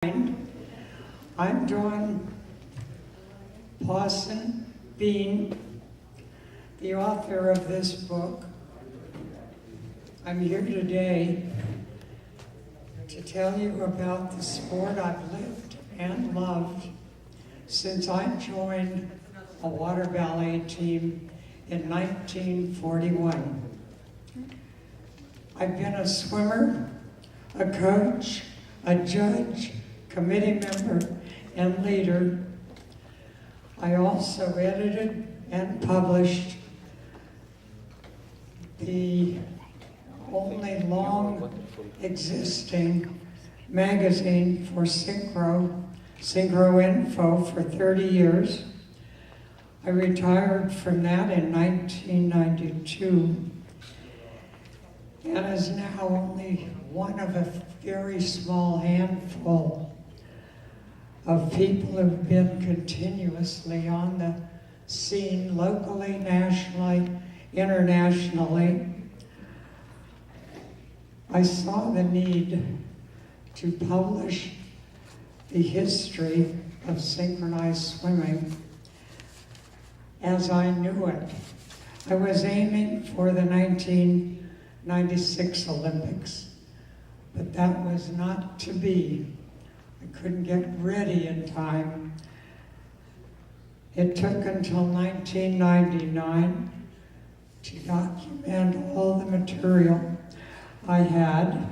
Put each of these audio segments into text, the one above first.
I'm doing Pawson Bean, the author of this book. I'm here today to tell you about the sport I've lived and loved since I joined a water ballet team in 1941. I've been a swimmer, a coach, a judge, committee member, and leader. I also edited and published the only long existing magazine for Synchro Info for 30 years. I retired from that in 1992 and is now only one of a very small handful of people who've been continuously on the scene locally, nationally, internationally. I saw the need to publish the history of synchronized swimming as I knew it. I was aiming for the 1996 Olympics, but that was not to be. I couldn't get ready in time. It took until 1999 to document all the material I had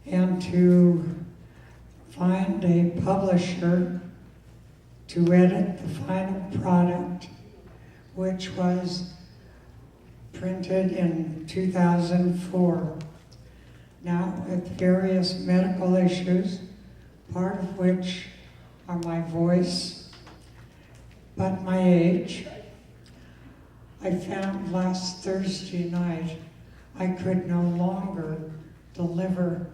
and to find a publisher to edit the final product, which was printed in 2004. Now, with various medical issues, part of which are my voice, but my age, I found last Thursday night I could no longer deliver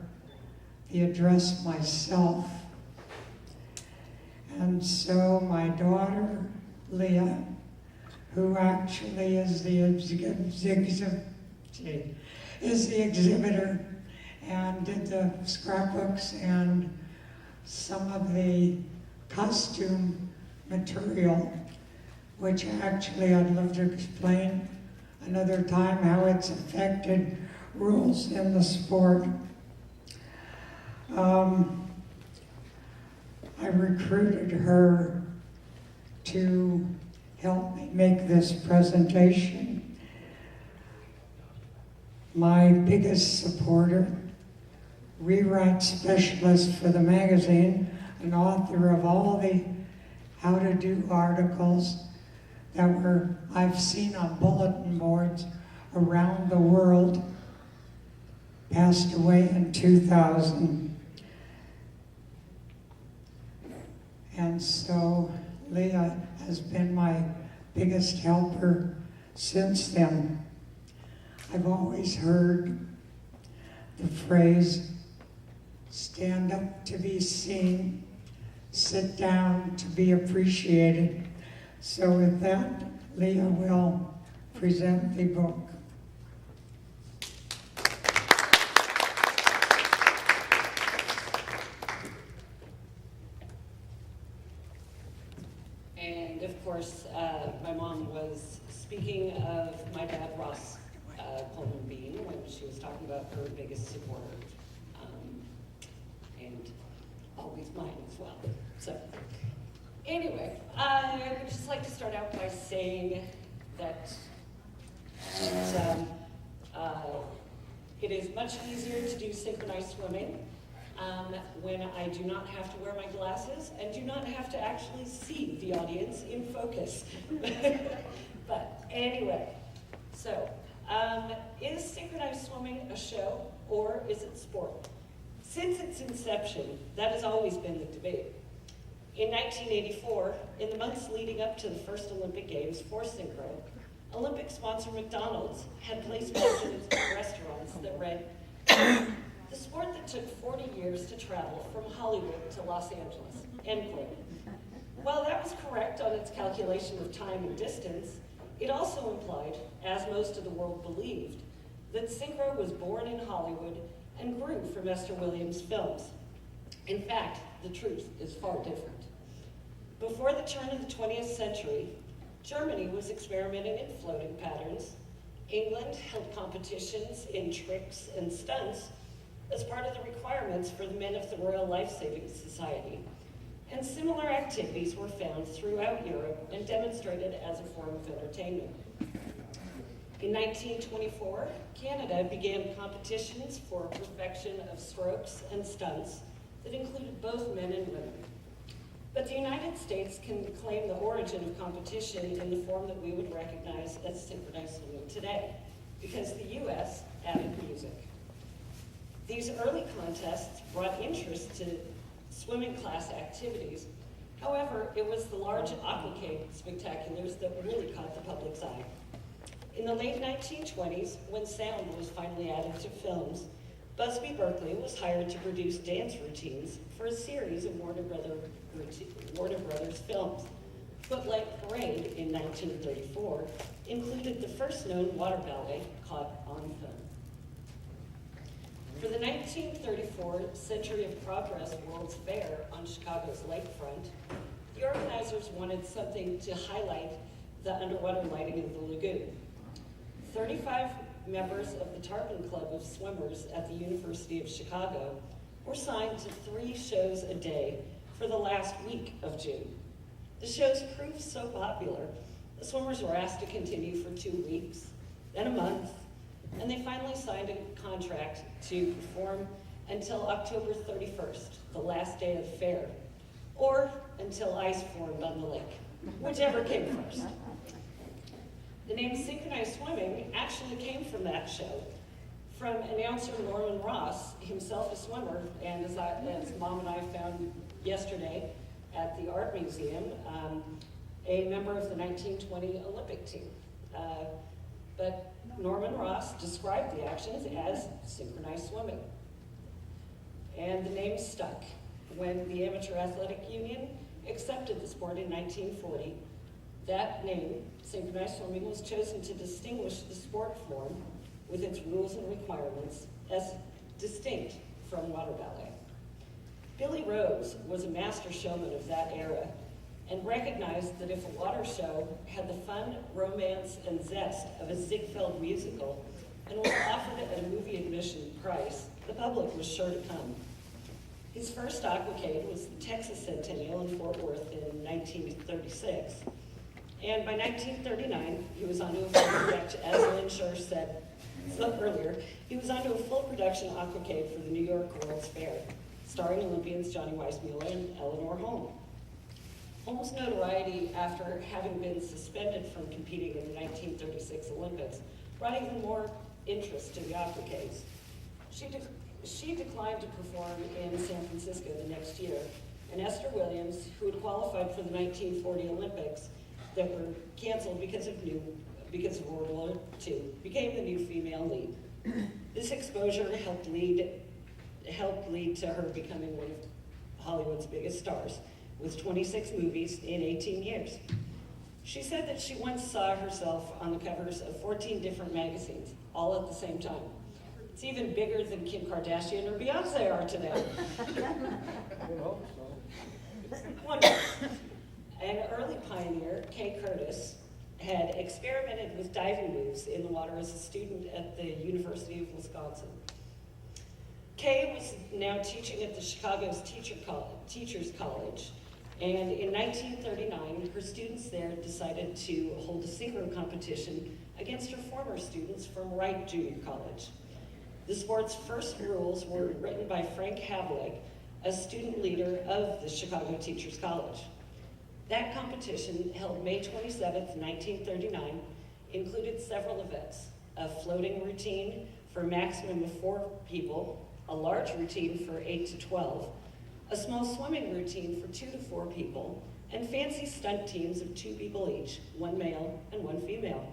the address myself. And so my daughter, Leah, who actually is the exhibitor and did the scrapbooks and some of the costume material, which actually I'd love to explain another time how it's affected rules in the sport. I recruited her to help me make this presentation. My biggest supporter, rewrite specialist for the magazine, an author of all the how to do articles that I've seen on bulletin boards around the world, passed away in 2000. And so Leah has been my biggest helper since then. I've always heard the phrase, stand up to be seen, sit down to be appreciated. So with that, Leah will present the book. And of course, my mom was speaking of my dad, Ross Pawson Bean, when she was talking about her biggest supporter, and always mine as well. So anyway, I would just like to start out by saying that it is much easier to do synchronized swimming when I do not have to wear my glasses and do not have to actually see the audience in focus. But anyway, so is synchronized swimming a show or is it sport? Since its inception, that has always been the debate. In 1984, in the months leading up to the first Olympic Games for synchro, Olympic sponsor McDonald's had placements in its restaurants that read, "The sport that took 40 years to travel from Hollywood to Los Angeles," end quote. While that was correct on its calculation of time and distance, it also implied, as most of the world believed, that synchro was born in Hollywood and grew from Esther Williams' films. In fact, the truth is far different. Before the turn of the 20th century, Germany was experimenting in floating patterns. England held competitions in tricks and stunts as part of the requirements for the men of the Royal Life-Saving Society. And similar activities were found throughout Europe and demonstrated as a form of entertainment. In 1924, Canada began competitions for perfection of strokes and stunts that included both men and women. But the United States can claim the origin of competition in the form that we would recognize as synchronized swimming today, because the US added music. These early contests brought interest to swimming class activities. However, it was the large aquacade spectaculars that really caught the public's eye. In the late 1920s, when sound was finally added to films, Busby Berkeley was hired to produce dance routines for a series of Warner Brothers films. Footlight Parade in 1934 included the first known water ballet caught on film. For the 1934 Century of Progress World's Fair on Chicago's lakefront, the organizers wanted something to highlight the underwater lighting of the lagoon. 35 members of the Tarpon Club of Swimmers at the University of Chicago were signed to 3 shows a day for the last week of June. The shows proved so popular, the swimmers were asked to continue for 2 weeks, then a month, and they finally signed a contract to perform until October 31st, the last day of the fair, or until ice formed on the lake, whichever came first. The name Synchronized Swimming actually came from that show, from announcer Norman Ross, himself a swimmer, and as Mom and I found yesterday at the Art Museum, a member of the 1920 Olympic team. But Norman Ross described the actions as synchronized swimming. And the name stuck. When the Amateur Athletic Union accepted the sport in 1940, that name, synchronized swimming, was chosen to distinguish the sport form with its rules and requirements as distinct from water ballet. Billy Rose was a master showman of that era and recognized that if a water show had the fun, romance, and zest of a Ziegfeld musical and was offered at a movie admission price, the public was sure to come. His first aquacade was the Texas Centennial in Fort Worth in 1936. And by 1939, he was onto a full production, as Lynn Scher said earlier, he was onto a full production aquacade for the New York World's Fair, starring Olympians Johnny Weissmuller and Eleanor Holm. Holm's notoriety after having been suspended from competing in the 1936 Olympics brought even more interest to the aquacades. She declined to perform in San Francisco the next year, and Esther Williams, who had qualified for the 1940 Olympics that were canceled because of World War II, became the new female lead. This exposure helped lead to her becoming one of Hollywood's biggest stars, with 26 movies in 18 years. She said that she once saw herself on the covers of 14 different magazines, all at the same time. It's even bigger than Kim Kardashian or Beyonce are today. Wonderful. An early pioneer, Kay Curtis, had experimented with diving moves in the water as a student at the University of Wisconsin. Kay was now teaching at the Chicago's Teachers College, and in 1939, her students there decided to hold a synchro competition against her former students from Wright Junior College. The sport's first rules were written by Frank Havlik, a student leader of the Chicago Teachers College. That competition, held May 27th, 1939, included several events: a floating routine for a maximum of 4 people, a large routine for 8 to 12, a small swimming routine for 2 to 4 people, and fancy stunt teams of 2 people each, 1 male and 1 female,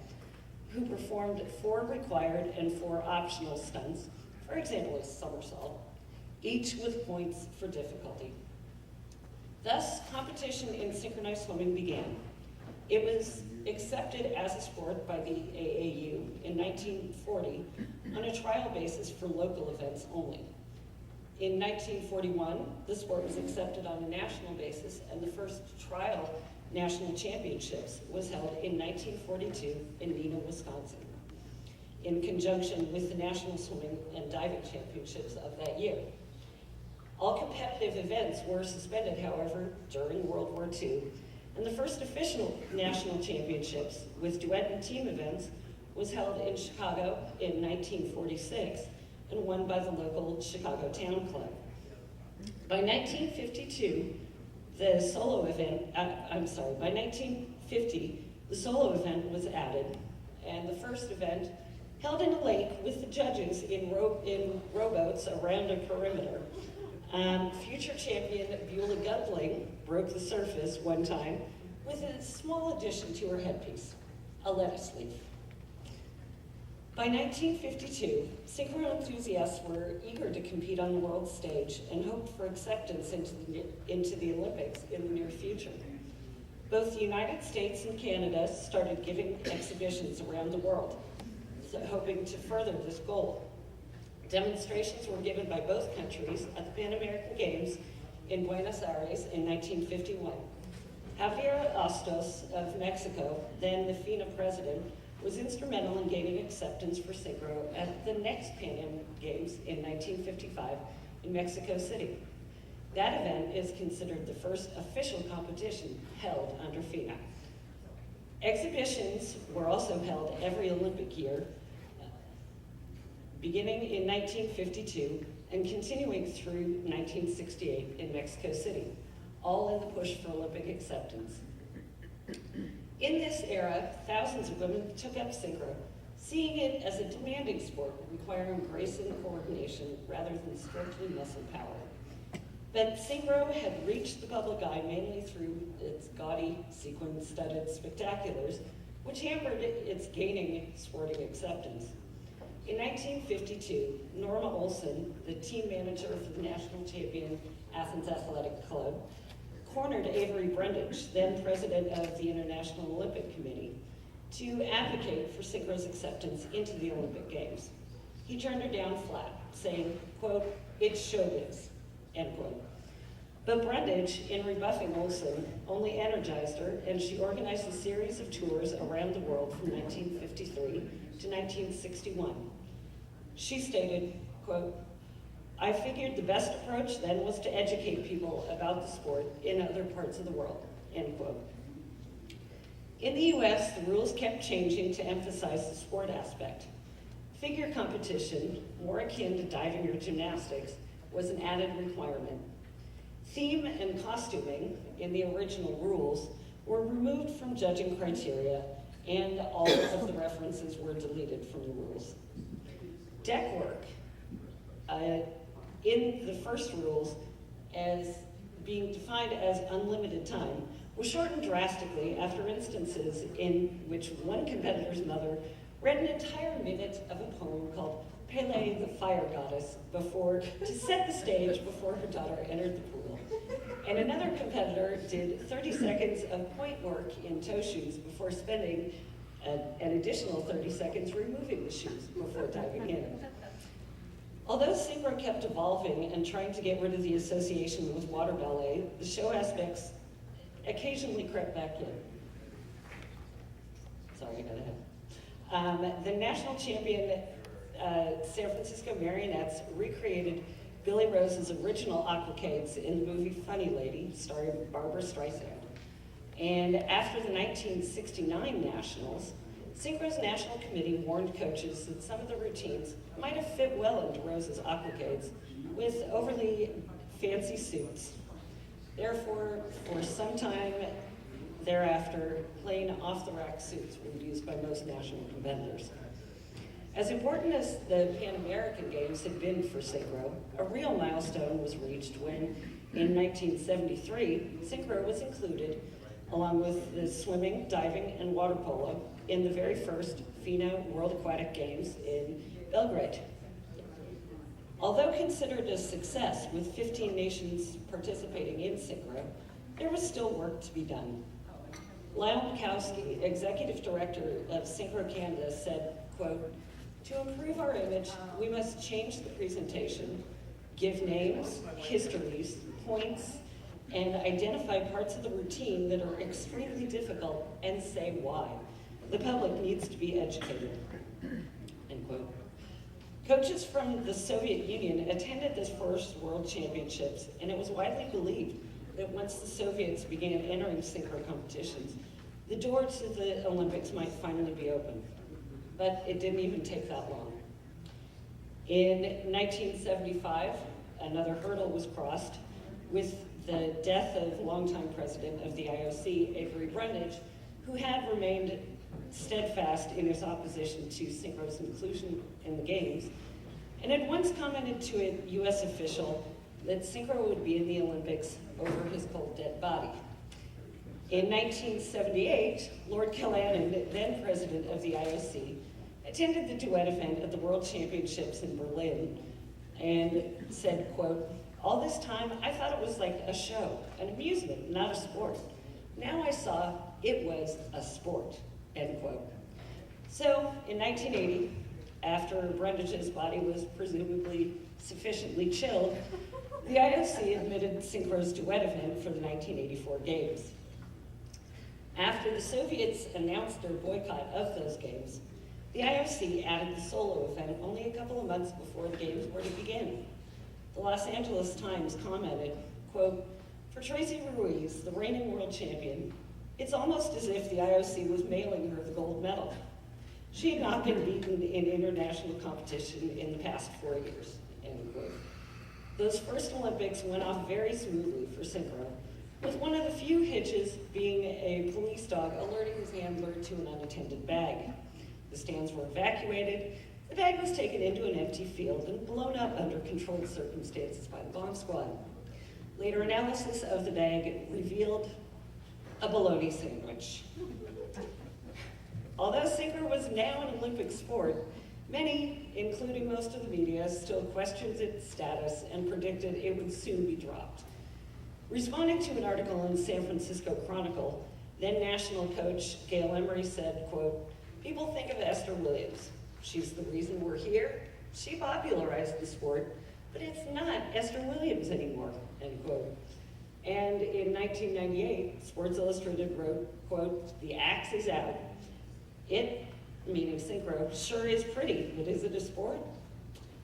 who performed 4 required and 4 optional stunts, for example, a somersault, each with points for difficulty. Thus, competition in synchronized swimming began. It was accepted as a sport by the AAU in 1940 on a trial basis for local events only. In 1941, the sport was accepted on a national basis, and the first trial national championships was held in 1942 in Neenah, Wisconsin, in conjunction with the National Swimming and Diving Championships of that year. All competitive events were suspended, however, during World War II, and the first official national championships with duet and team events was held in Chicago in 1946 and won by the local Chicago Town Club. By 1952, by 1950, the solo event was added, and the first event, held in a lake with the judges in rowboats around a perimeter. Future champion Beulah Gundling broke the surface one time with a small addition to her headpiece, a lettuce leaf. By 1952, synchro enthusiasts were eager to compete on the world stage and hoped for acceptance into the Olympics in the near future. Both the United States and Canada started giving exhibitions around the world, hoping to further this goal. Demonstrations were given by both countries at the Pan American Games in Buenos Aires in 1951. Javier Ostos of Mexico, then the FINA president, was instrumental in gaining acceptance for synchro at the next Pan Am Games in 1955 in Mexico City. That event is considered the first official competition held under FINA. Exhibitions were also held every Olympic year, beginning in 1952 and continuing through 1968 in Mexico City, all in the push for Olympic acceptance. In this era, thousands of women took up synchro, seeing it as a demanding sport requiring grace and coordination rather than strictly muscle power. But synchro had reached the public eye mainly through its gaudy, sequin-studded spectaculars, which hampered its gaining sporting acceptance. In 1952, Norma Olson, the team manager for the national champion Athens Athletic Club, cornered Avery Brundage, then president of the International Olympic Committee, to advocate for synchro's acceptance into the Olympic Games. He turned her down flat, saying, quote, "It's showbiz," end quote. But Brundage, in rebuffing Olson, only energized her, and she organized a series of tours around the world from 1953 to 1961. She stated, quote, "I figured the best approach then was to educate people about the sport in other parts of the world," end quote. In the US, the rules kept changing to emphasize the sport aspect. Figure competition, more akin to diving or gymnastics, was an added requirement. Theme and costuming in the original rules were removed from judging criteria, and all of the references were deleted from the rules. Deck work, in the first rules as being defined as unlimited time, was shortened drastically after instances in which one competitor's mother read an entire minute of a poem called Pele the Fire Goddess to set the stage before her daughter entered the pool. And another competitor did 30 seconds of point work in toe shoes before spending an additional 30 seconds removing the shoes before diving in. Although synchro kept evolving and trying to get rid of the association with water ballet, the show aspects occasionally crept back in. Sorry, I got ahead. The national champion San Francisco Marionettes recreated Billy Rose's original Aquatic in the movie Funny Lady, starring Barbara Streisand. And after the 1969 Nationals, Synchro's National Committee warned coaches that some of the routines might have fit well into Rose's Aquacates with overly fancy suits. Therefore, for some time thereafter, plain off-the-rack suits were used by most national competitors. As important as the Pan American Games had been for synchro, a real milestone was reached when, in 1973, synchro was included, along with the swimming, diving, and water polo, in the very first FINA World Aquatic Games in Belgrade. Although considered a success with 15 nations participating in synchro, there was still work to be done. Lionel Mikowski, executive director of Synchro Canada, said, quote, "To improve our image, we must change the presentation, give names, histories, points, and identify parts of the routine that are extremely difficult and say why. The public needs to be educated, end quote. Coaches from the Soviet Union attended this first World Championships, and it was widely believed that once the Soviets began entering synchro competitions, the door to the Olympics might finally be open. But it didn't even take that long. In 1975, another hurdle was crossed with the death of longtime president of the IOC, Avery Brundage, who had remained steadfast in his opposition to synchro's inclusion in the games, and had once commented to a US official that synchro would be in the Olympics over his cold dead body. In 1978, Lord Killannon, then president of the IOC, attended the duet event at the World Championships in Berlin and said, quote, "All this time, I thought it was like a show, an amusement, not a sport. Now I saw it was a sport," end quote. So, in 1980, after Brundage's body was presumably sufficiently chilled, the IOC admitted synchro's duet event for the 1984 Games. After the Soviets announced their boycott of those games, the IOC added the solo event only a couple of months before the games were to begin. The Los Angeles Times commented, quote, "For Tracy Ruiz, the reigning world champion, it's almost as if the IOC was mailing her the gold medal. She had not been beaten in international competition in the past 4 years," end quote. Those first Olympics went off very smoothly for synchro, with one of the few hitches being a police dog alerting his handler to an unattended bag. The stands were evacuated, the bag was taken into an empty field and blown up under controlled circumstances by the bomb squad. Later analysis of the bag revealed a bologna sandwich. Although synchro was now an Olympic sport, many, including most of the media, still questioned its status and predicted it would soon be dropped. Responding to an article in the San Francisco Chronicle, then national coach Gail Emery said, quote, "People think of Esther Williams. She's the reason we're here. She popularized the sport, but it's not Esther Williams anymore," end quote. And in 1998, Sports Illustrated wrote, quote, "The axe is out. It," meaning synchro, "sure is pretty, but is it a sport?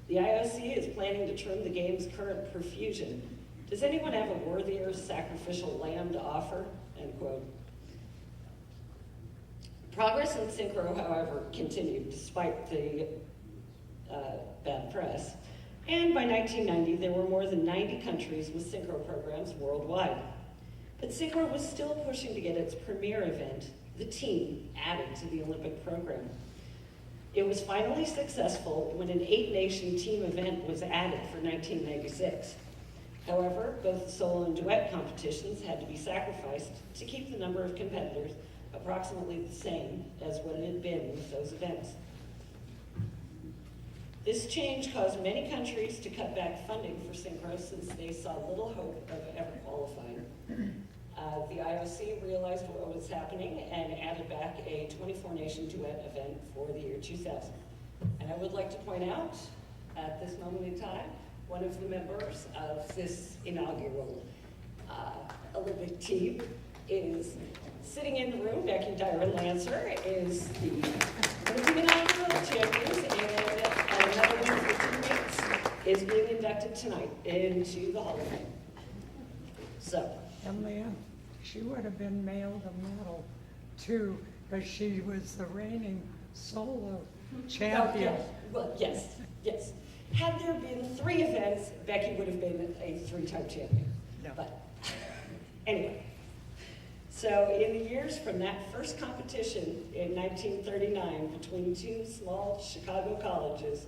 The IOC is planning to trim the game's current perfusion. Does anyone have a worthier sacrificial lamb to offer?" End quote. Progress in synchro, however, continued despite the bad press. And by 1990, there were more than 90 countries with synchro programs worldwide. But synchro was still pushing to get its premier event, the team, added to the Olympic program. It was finally successful when an 8-nation team event was added for 1996. However, both the solo and duet competitions had to be sacrificed to keep the number of competitors approximately the same as what it had been with those events. This change caused many countries to cut back funding for synchro since they saw little hope of ever qualifying. The IOC realized what was happening and added back a 24-nation duet event for the year 2000. And I would like to point out, at this moment in time, one of the members of this inaugural Olympic team is sitting in the room. Becky Dyer-Lancer is one of the inaugural champions, and another one of her teammates is being inducted tonight into the Hall of Fame. So. And Leanne, she would have been mailed a medal too, because she was the reigning solo champion. Well, yes. Had there been 3 events, Becky would have been a 3-time champion. No. But anyway, so in the years from that first competition in 1939 between 2 small Chicago colleges,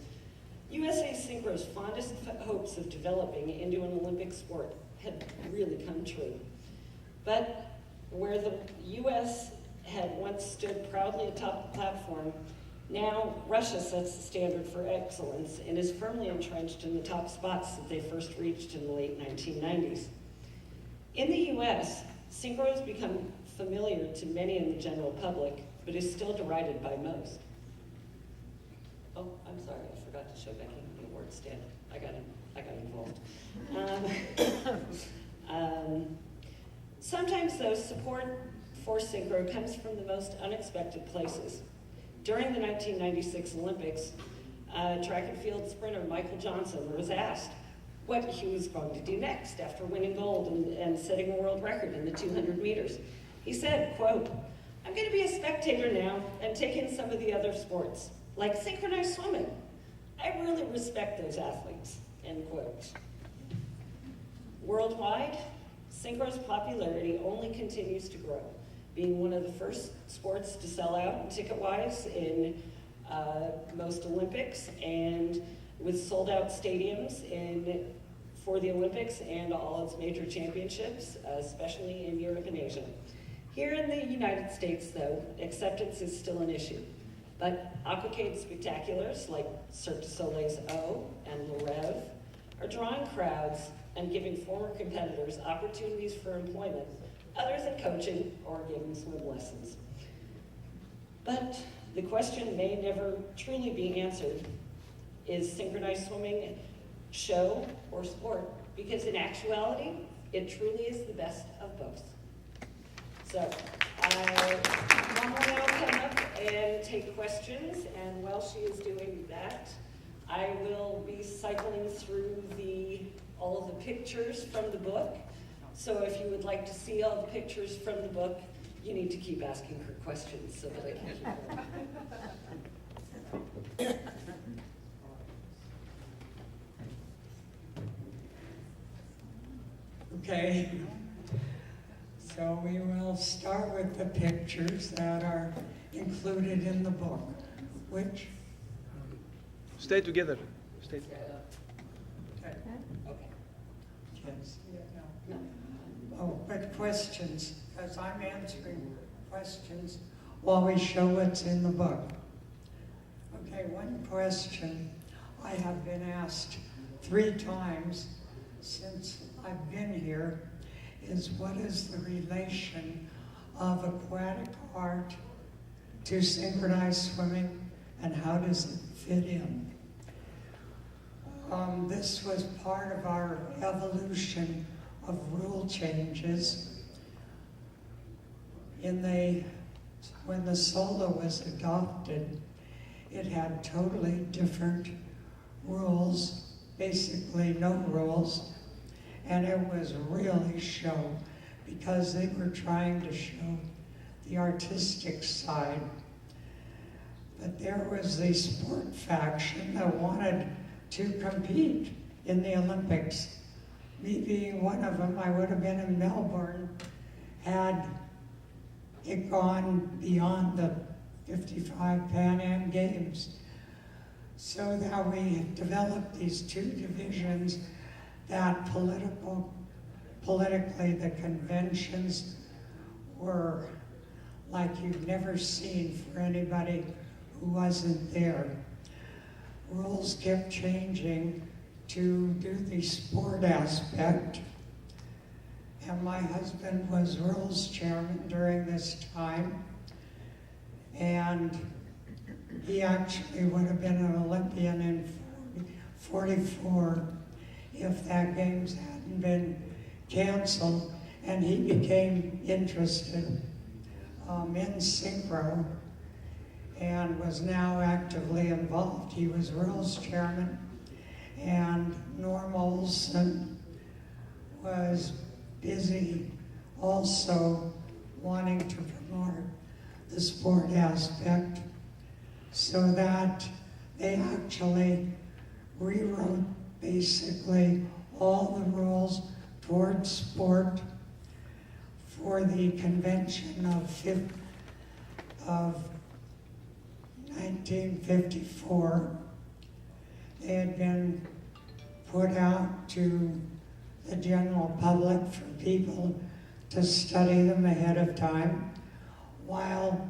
USA Synchro's fondest hopes of developing into an Olympic sport had really come true. But where the US had once stood proudly atop the platform, now Russia sets the standard for excellence and is firmly entrenched in the top spots that they first reached in the late 1990s. In the US, synchro has become familiar to many in the general public, but is still derided by most. Oh, I'm sorry, I forgot to show Becky the award stand. I got him. I got involved. Sometimes, though, support for synchro comes from the most unexpected places. During the 1996 Olympics, track and field sprinter Michael Johnson was asked what he was going to do next after winning gold and setting a world record in the 200 meters. He said, quote, "I'm going to be a spectator now and take in some of the other sports, like synchronized swimming. I really respect those athletes," end quote. Worldwide, synchro's popularity only continues to grow, being one of the first sports to sell out ticket-wise in most Olympics, and with sold-out stadiums for the Olympics and all its major championships, especially in Europe and Asia. Here in the United States, though, acceptance is still an issue. But aquacade spectaculars like Cirque du Soleil's O and Le Rêve are drawing crowds and giving former competitors opportunities for employment other than coaching or giving swim lessons. But the question may never truly be answered: is synchronized swimming show or sport? Because in actuality, it truly is the best of both. So Mom will now come up and take questions, and while she is doing that, I will be cycling through all of the pictures from the book. So if you would like to see all the pictures from the book, you need to keep asking her questions so that I can keep her. Okay, so we will start with the pictures that are included in the book. Which? Stay together. Stay together. Okay. Okay. Yes. No. Oh, but questions, because I'm answering questions while we show what's in the book. Okay, one question I have been asked 3 times since I've been here is, what is the relation of aquatic art to synchronized swimming, and how does it fit in? This was part of our evolution of rule changes. When the solo was adopted, it had totally different rules, basically no rules, and it was really show, because they were trying to show the artistic side. But there was the sport faction that wanted to compete in the Olympics. Me being one of them, I would have been in Melbourne had it gone beyond the 55 Pan Am Games. So that we developed these 2 divisions that politically the conventions were like you've never seen for anybody who wasn't there. Rules kept changing to do the sport aspect, and my husband was rules chairman during this time, and he actually would have been an Olympian in 44 if that games hadn't been canceled, and he became interested in synchro and was now actively involved. He was rules chairman, and Norm Olson was busy also wanting to promote the sport aspect, so that they actually rewrote basically all the rules towards sport for the convention of 1954. They had been put out to the general public for people to study them ahead of time, while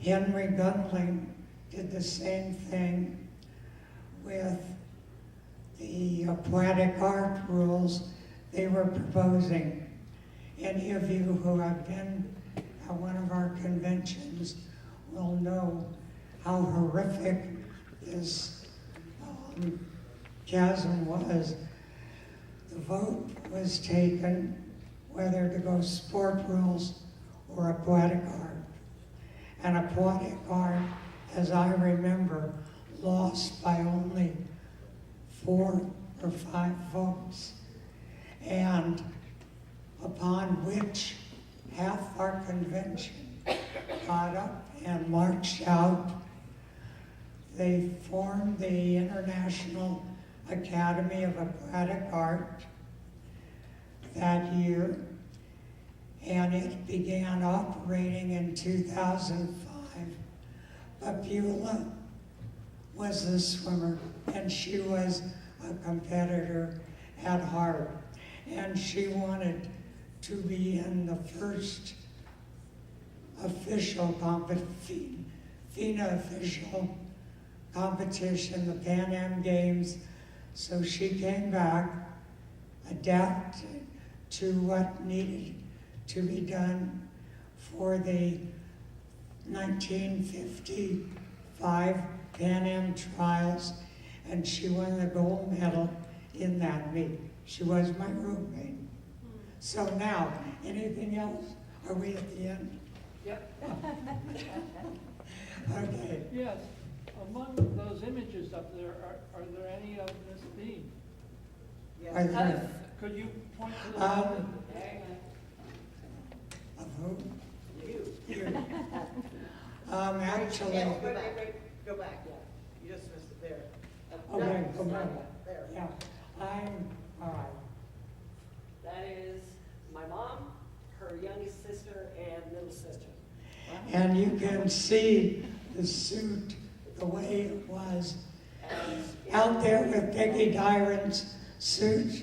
Henry Gunling did the same thing with the aquatic art rules they were proposing. Any of you who have been at one of our conventions will know how horrific this chasm was the vote was taken whether to go sport rules or aquatic art. And aquatic art, as I remember, lost by only 4 or 5 votes. And upon which half our convention got up and marched out. They formed the International Academy of Aquatic Art that year, and it began operating in 2005. But Beulah was the swimmer, and she was a competitor at heart, and she wanted to be in the first official FINA official competition, the Pan Am Games. So she came back, adapted to what needed to be done for the 1955 Pan Am trials, and she won the gold medal in that meet. She was my roommate. So now, anything else? Are we at the end? Yep. Okay. Yes. Among those images up there, are there any of Miss Bean? Are there, Could you point to the one? of who? You. You. Actually, Yes, wait, go back, yeah. You just missed it there. okay, go back. There. Yeah, I'm, all right. That is my mom, her youngest sister, and middle sister. And you can see the suit the way it was out there with Peggy Dyron's suit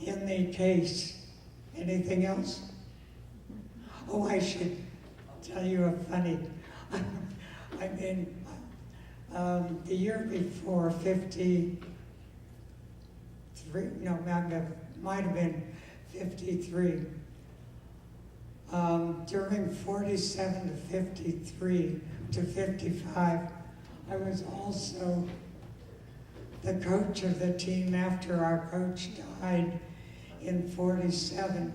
in the case. Anything else? Oh, I should tell you a funny. I mean, the year before, 53, no, might have been 53. During 47 to 53 to 55, I was also the coach of the team after our coach died in 47.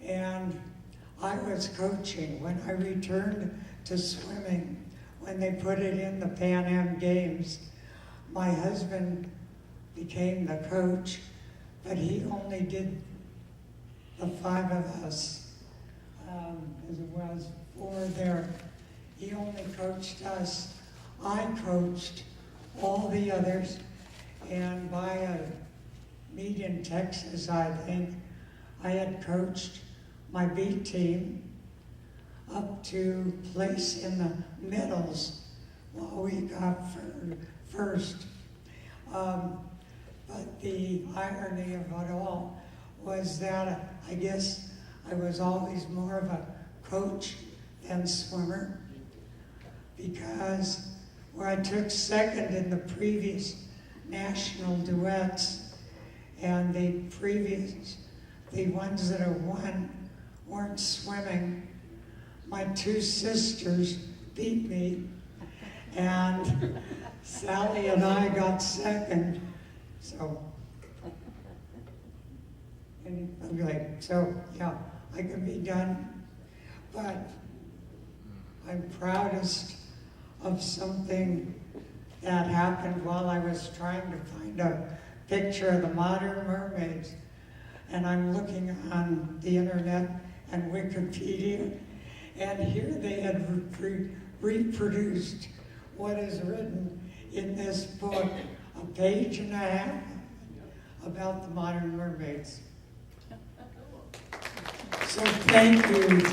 And I was coaching when I returned to swimming, when they put it in the Pan Am Games. My husband became the coach, but he only did the 5 of us. As it was 4 there. He only coached us. I coached all the others, and by a meet in Texas, I think, I had coached my B team up to place in the middles while we got first. But the irony of it all was that I guess I was always more of a coach than swimmer, because where I took second in the previous national duets, and the ones that have won weren't swimming, my 2 sisters beat me, and Sally and I got second. So, anyway, so yeah, I can be done, but I'm proudest of something that happened while I was trying to find a picture of the modern mermaids. And I'm looking on the internet and Wikipedia, and here they had reproduced what is written in this book, a page and a half, about the modern mermaids. So thank you.